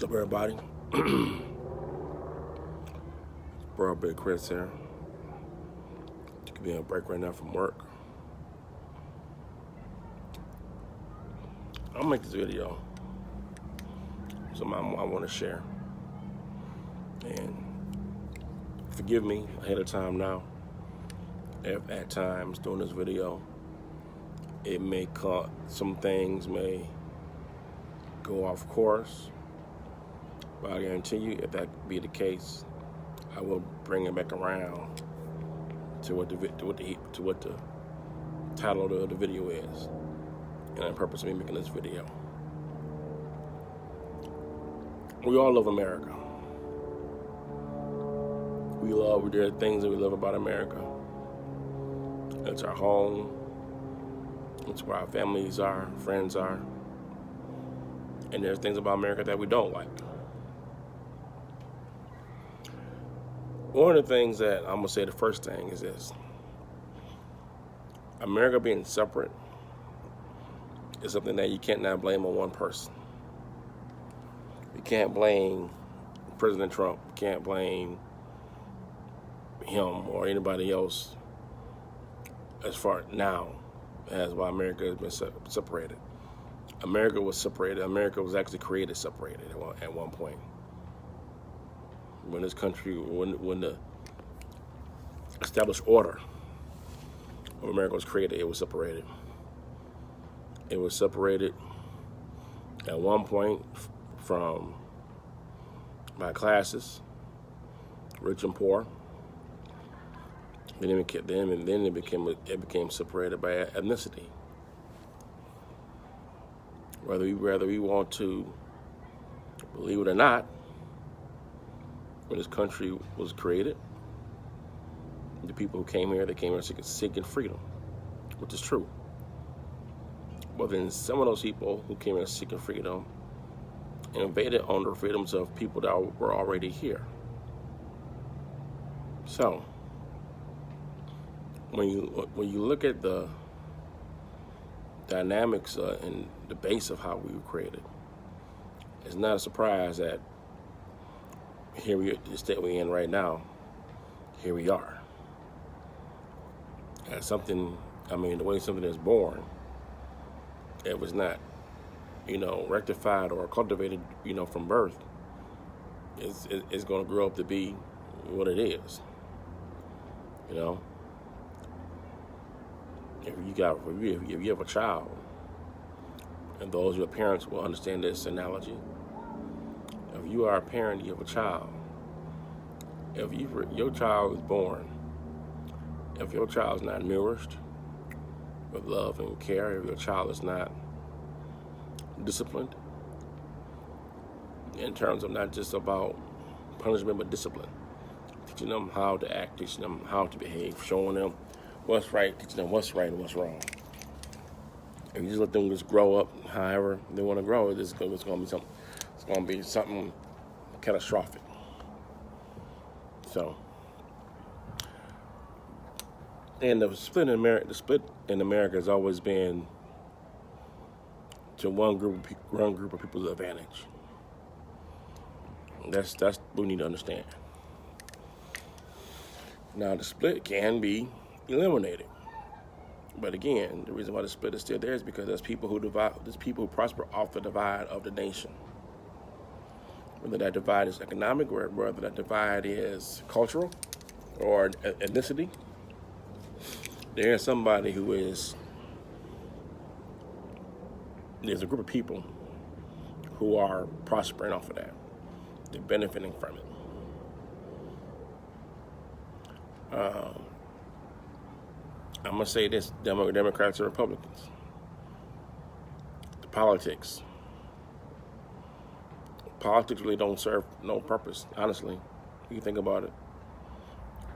What's up, everybody? Bro, Big Chris here. Taking me a break right now from work. I'll make this video. Something I want to share. And forgive me ahead of time now if at times during this video it may cut, some things may go off course. But I guarantee you, if that be the case, I will bring it back around to what the title of the video is, and the purpose of me making this video. We all love America. There are things that we love about America. It's our home. It's where our families are, friends are. And there's things about America that we don't like. One of the things that I'm going to say, the first thing is this. America being separate is something that you can't now blame on one person. You can't blame President Trump. You can't blame him or anybody else as far now as why America has been separated. America was separated. America was actually created separated at one point. When this country, when the established order of America was created, it was separated. It was separated at one point from by classes, rich and poor. Then it became separated by ethnicity. Whether we want to believe it or not, when this country was created, the people who came here, they came here seeking freedom, which is true. But then some of those people who came here seeking freedom invaded on the freedoms of people that were already here. So, when you look at the dynamics and the base of how we were created, it's not a surprise that here the state we're in right now, here we are. And the way something is born, it was not, rectified or cultivated, from birth. It's going to grow up to be what it is. If you have a child, and those who are parents will understand this analogy. If you are a parent, you have a child. If your child is born, if your child is not nourished with love and care, if your child is not disciplined, in terms of not just about punishment but discipline, teaching them how to act, teaching them how to behave, showing them what's right, teaching them what's right and what's wrong. If you just let them just grow up however they want to grow, it's going to be something catastrophic. So, and the split in America has always been to one group of people's advantage. That's what we need to understand. Now, the split can be eliminated. But again, the reason why the split is still there is because there's people who prosper off the divide of the nation. Whether that divide is economic or whether that divide is cultural or ethnicity, there's a group of people who are prospering off of that. They're benefiting from it. I'm going to say this, Democrats and Republicans. The politics really don't serve no purpose, honestly. If you think about it,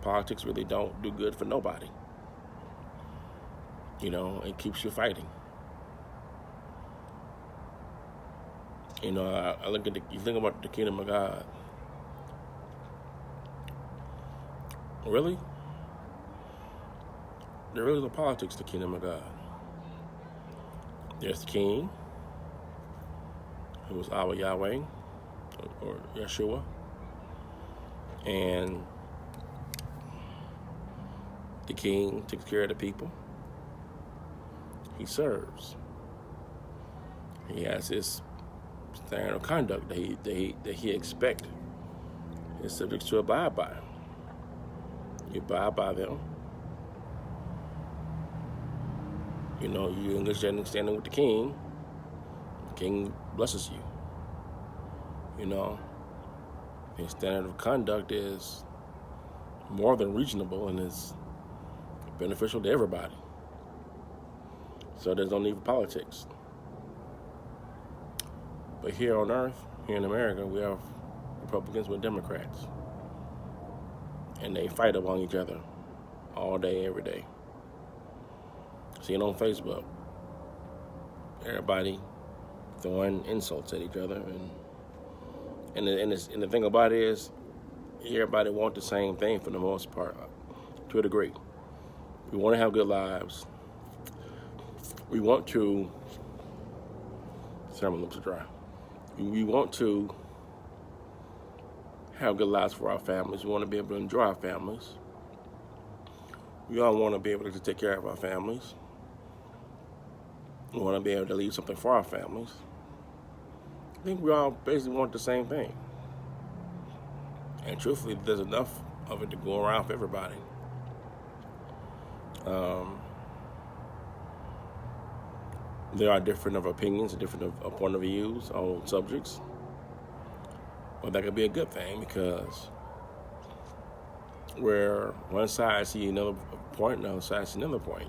politics really don't do good for nobody. It keeps you fighting. I look at you think about the kingdom of God. Really? There is no politics to the kingdom of God. There's the king, who is our Yahweh, or Yeshua. And the king takes care of the people he serves. He has his standard of conduct that he expects his subjects to abide by. You abide by them. You know, you're in good standing with the king. The king blesses you. You know, his standard of conduct is more than reasonable and is beneficial to everybody. So there's no need for politics. But here on earth, here in America, we have Republicans with Democrats. And they fight among each other all day, every day. Seeing on Facebook, everybody throwing insults at each other, and the thing about it is, everybody wants the same thing for the most part, to a degree. We want to have good lives. We want to. Sorry, my lips are dry. We want to have good lives for our families. We want to be able to enjoy our families. We all want to be able to take care of our families. We want to be able to leave something for our families. I think we all basically want the same thing. And truthfully, there's enough of it to go around for everybody. There are different of opinions and different of point of views on subjects. But that could be a good thing, because where one side sees another point, another side sees another point.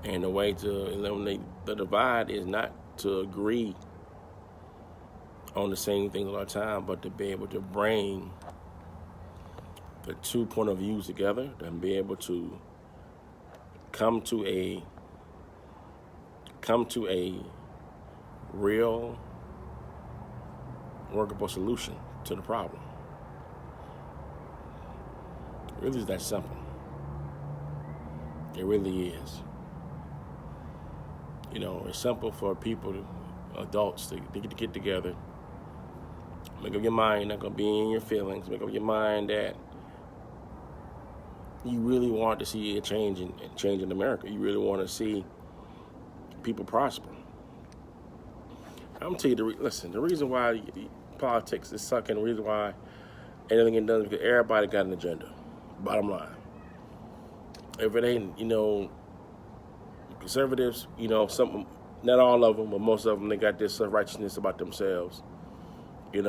And the way to eliminate the divide is not to agree on the same things all the time, but to be able to bring the 2 point of views together and be able to come to a real workable solution to the problem. It really is that simple. It really is. You know, it's simple for people, adults, to get together. Make up your mind, not gonna be in your feelings. Make up your mind that you really want to see a change in America. You really want to see people prosper. I'm gonna tell you the reason why politics is sucking, the reason why anything gets done is because everybody got an agenda. Bottom line. If it ain't, conservatives, not all of them, but most of them, they got this self-righteousness about themselves, and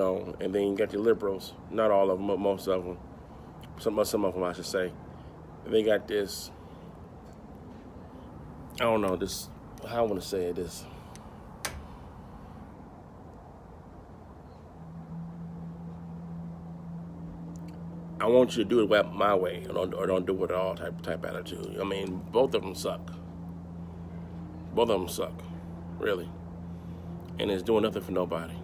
then you got the liberals, not all of them, but most of them, some of them, I should say, they got this, I don't know, this, how I want to say it, this, I want you to do it my way, or don't do it at all type attitude. I mean, both of them suck. Both of them suck, really. And it's doing nothing for nobody.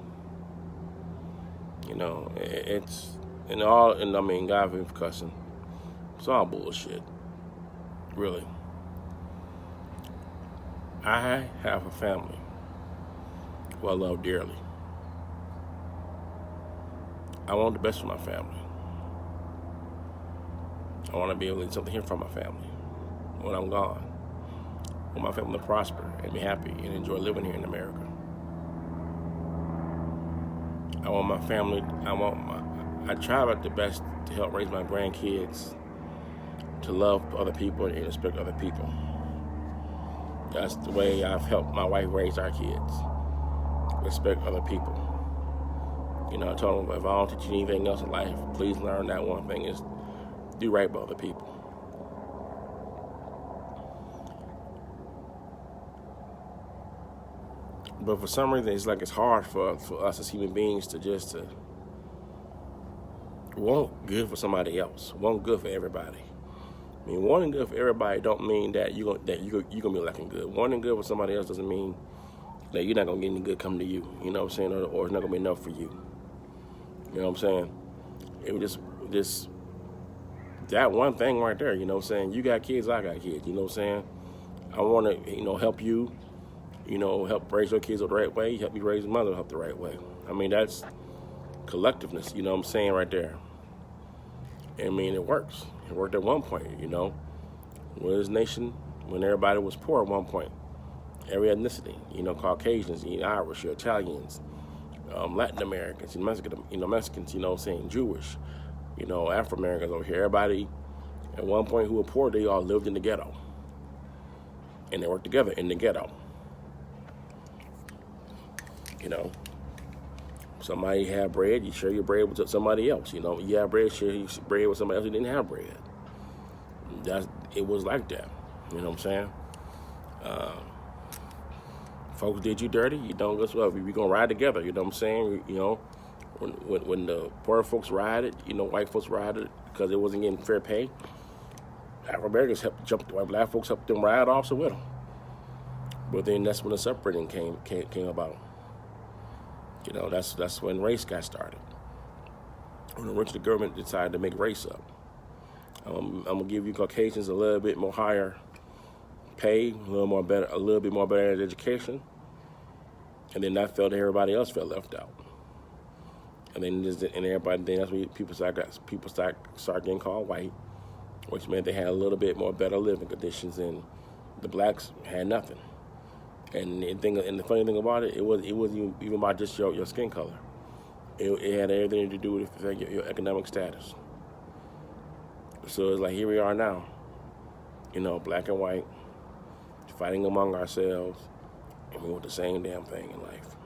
It's, God for cussing. It's all bullshit, really. I have a family who I love dearly. I want the best for my family. I want to be able to do something here for my family when I'm gone. I want my family to prosper and be happy and enjoy living here in America. I want my family, I try my best to help raise my grandkids to love other people and respect other people. That's the way I've helped my wife raise our kids. Respect other people. I told them, if I don't teach you anything else in life, please learn that one thing is do right by other people. But for some reason, it's like it's hard for us as human beings to want good for somebody else, want good for everybody. I mean, wanting good for everybody don't mean that you're gonna be lacking good. Wanting good for somebody else doesn't mean that you're not gonna get any good coming to you. You know what I'm saying? Or it's not gonna be enough for you. You know what I'm saying? It was just that one thing right there. You know what I'm saying? You got kids, I got kids. You know what I'm saying? I want to help you. Help raise your kids the right way. Help me raise mother up the right way. I mean, that's collectiveness, you know what I'm saying, right there. I mean, it works. It worked at one point, you know. When this nation, when everybody was poor at one point, every ethnicity, you know, Caucasians, you know, Irish, you Italians, Latin Americans, Mexicans, you know what I'm saying, Jewish, you know, Afro Americans over here. Everybody at one point who were poor, they all lived in the ghetto. And they worked together in the ghetto. You know, somebody had bread, you share your bread with somebody else. You know, you have bread, share your bread with somebody else who didn't have bread. It was like that. You know what I'm saying? Folks did you dirty, you don't go well. We're gonna ride together. You know what I'm saying? You know, when the poor folks rioted, you know, white folks rioted because it wasn't getting fair pay. Afro Americans helped jump. White black folks helped them ride also with them. But then that's when the separating came about. You know, that's when race got started. When the government decided to make race up. I'm gonna give you Caucasians a little bit more higher pay, a little bit more better education, and then that felt that everybody else felt left out. And then that's when people start getting called white, which meant they had a little bit more better living conditions, and the blacks had nothing. And the funny thing about it wasn't even about just your skin color. It had everything to do with your economic status. So it's like, here we are now, you know, black and white, fighting among ourselves, and we want the same damn thing in life.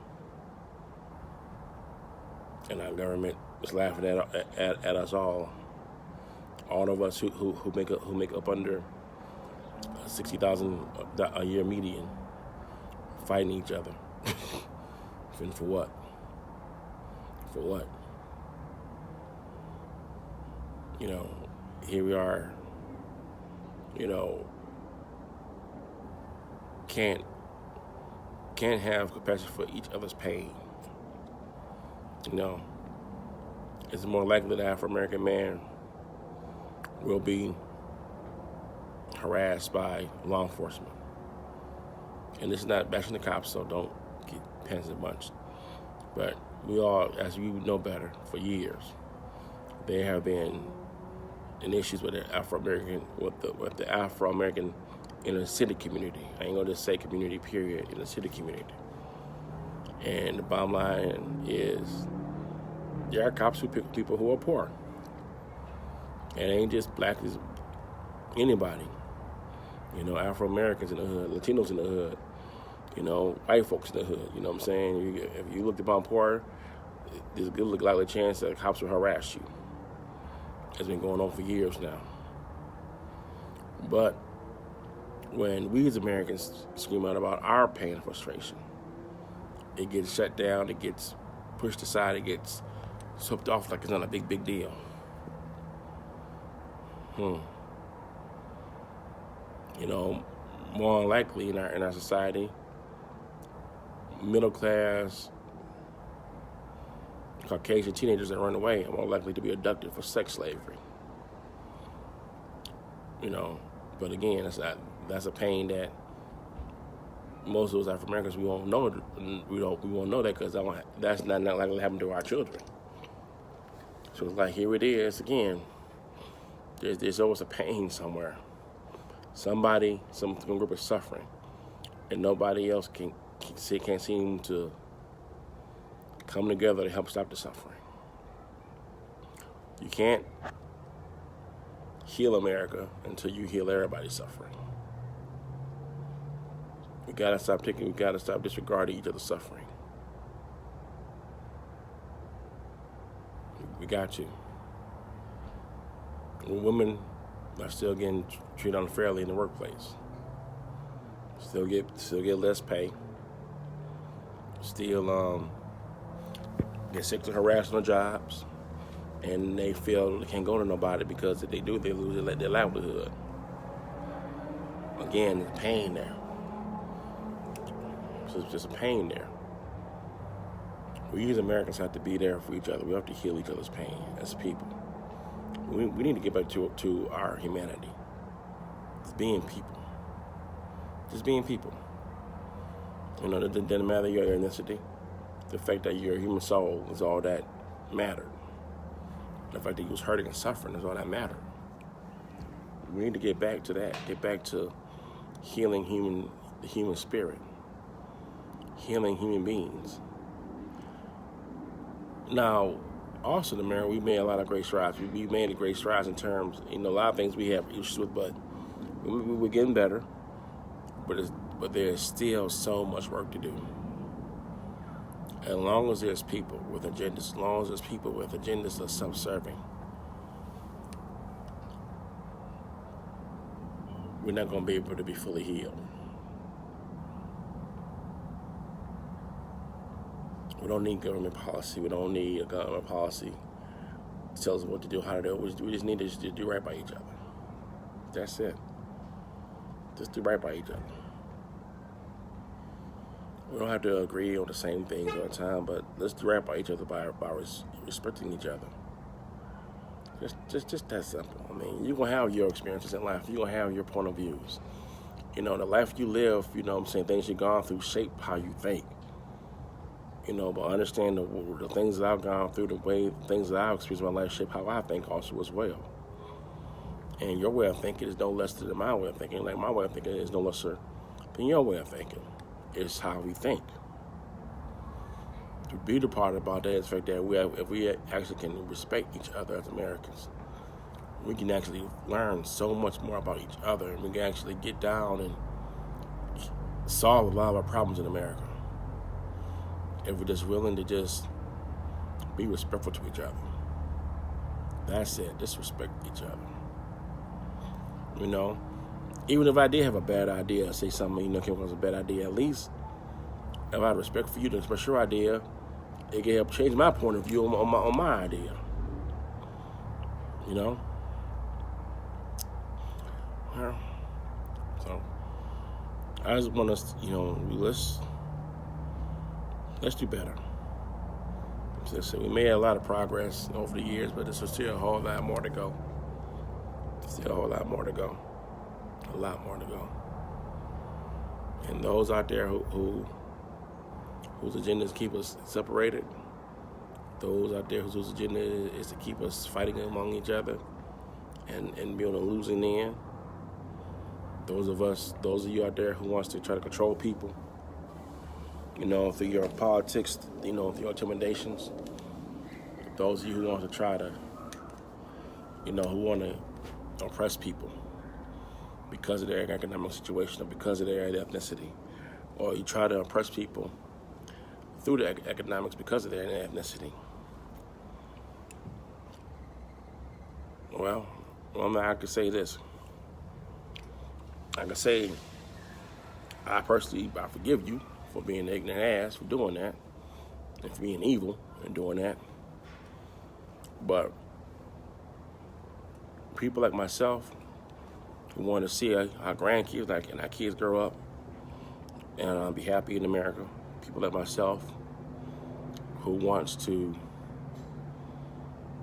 And our government is laughing at us all of us who make up under $60,000 a year median, fighting each other. And for what? For what? You know, here we are, you know, can't have compassion for each other's pain. You know, it's more likely that an Afro-American man will be harassed by law enforcement. And this is not bashing the cops, so don't get pants a bunch. But we all, as you know better, for years, there have been issues with the Afro-American inner city community. I ain't gonna just say community, period, in the city community. And the bottom line is, there are cops who pick people who are poor. And it ain't just black, it's anybody. You know, Afro-Americans in the hood, Latinos in the hood, you know, white folks in the hood. You know what I'm saying? If you looked upon poor, there's a good likely chance that cops will harass you. It's been going on for years now. But when we as Americans scream out about our pain and frustration, it gets shut down, it gets pushed aside, it gets swept off like it's not a big deal. You know, more likely in our society, middle class Caucasian teenagers that run away are more likely to be abducted for sex slavery. You know, but again, that's a pain that most of us African Americans we won't know. We won't know that because that's not likely to happen to our children. So it's like, here it is again. There's always a pain somewhere. Some group is suffering, and nobody else can't seem to come together to help stop the suffering. You can't heal America until you heal everybody's suffering. We gotta stop disregarding each other's suffering. We got to. Women are still getting treated unfairly in the workplace. Still get less pay. Still get sexually harassed on jobs, and they feel they can't go to nobody because if they do, they lose their livelihood. Again, there's pain there. So it's just a pain there. We as Americans have to be there for each other. We have to heal each other's pain as people. We need to get back to our humanity. Just being people. Just being people. You know, it doesn't matter your ethnicity. The fact that you're a human soul is all that mattered. The fact that he was hurting and suffering is all that mattered. We need to get back to that. Get back to healing the human spirit, healing human beings. Now, also in America, we made a lot of great strides. We made great strides in terms, a lot of things we have issues with, but we're getting better. But there's still so much work to do. As long as there's people with agendas, as long as there's people with agendas that are self-serving, we're not going to be able to be fully healed. We don't need government policy. We don't need a government policy to tell us what to do, how to do it. We just need to just do right by each other. That's it. Just do right by each other. We don't have to agree on the same things all the time, but let's do right by each other by respecting each other. Just that simple. I mean, you're going to have your experiences in life. You're going to have your point of views. The life you live, things you've gone through shape how you think. But understand the things that I've gone through, things that I've experienced in my life shape how I think also as well. And your way of thinking is no less than my way of thinking. Like my way of thinking is no lesser than your way of thinking. It's how we think. The beautiful part about that is the fact that if we actually can respect each other as Americans, we can actually learn so much more about each other, and we can actually get down and solve a lot of our problems in America. If we're just willing to just be respectful to each other. That's it. Just respect each other. Even if I did have a bad idea, say something came was a bad idea, at least if I had respect for you to express your idea, it can help change my point of view on my idea. Well, so I just want us, let's do better. So we made a lot of progress over the years, but there's still a whole lot more to go. Still a whole lot more to go. A lot more to go. And those out there whose agendas keep us separated, those out there whose agenda is to keep us fighting among each other and be on the losing end, those of you out there who wants to try to control people, through your politics, through your intimidations, those of you who want to try to, who want to oppress people because of their economic situation or because of their ethnicity, or you try to oppress people through the economics because of their ethnicity. Well, I could say this. I could say, I forgive you for being an ignorant ass for doing that, and for being evil and doing that. But people like myself who want to see our grandkids and our kids grow up and be happy in America, people like myself who wants to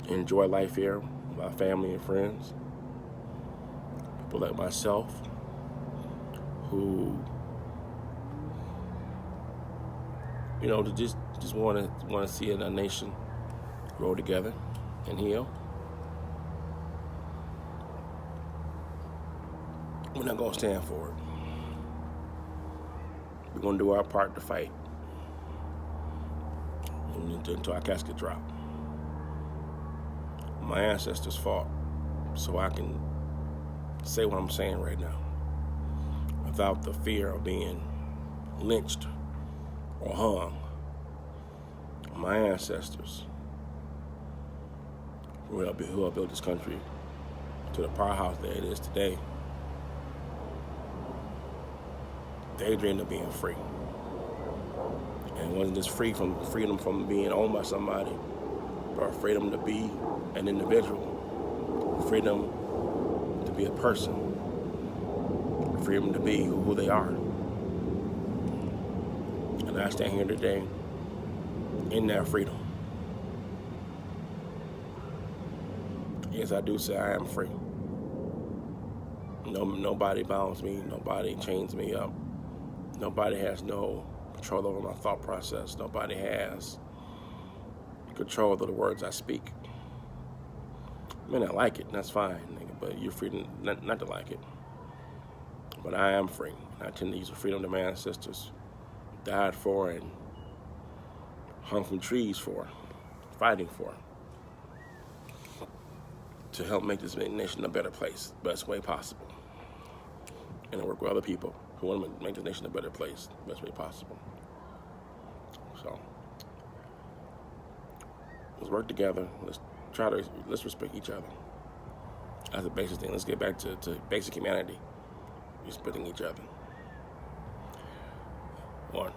enjoy life here with our family and friends, people like myself who just want to see a nation grow together and heal. We're not going to stand for it. We're going to do our part to fight until our casket drop. My ancestors fought so I can say what I'm saying right now without the fear of being lynched or hung. My ancestors who have built this country to the powerhouse that it is today, they dreamed of being free. And it wasn't just freedom from being owned by somebody, but freedom to be an individual, freedom to be a person, freedom to be who they are. And I stand here today in that freedom. Yes, I do say I am free. Nobody bounds me, nobody chains me up. Nobody has no control over my thought process. Nobody has control of the words I speak. I may not like it, and that's fine, nigga, but you're free not to like it. But I am free. I tend to use the freedom that my ancestors died for and hung from trees for, fighting for, to help make this nation a better place, best way possible. And to work with other people who want to make the nation a better place, best way possible. So, let's work together. Let's respect each other. That's the basic thing. Let's get back to basic humanity. Respecting each other. One.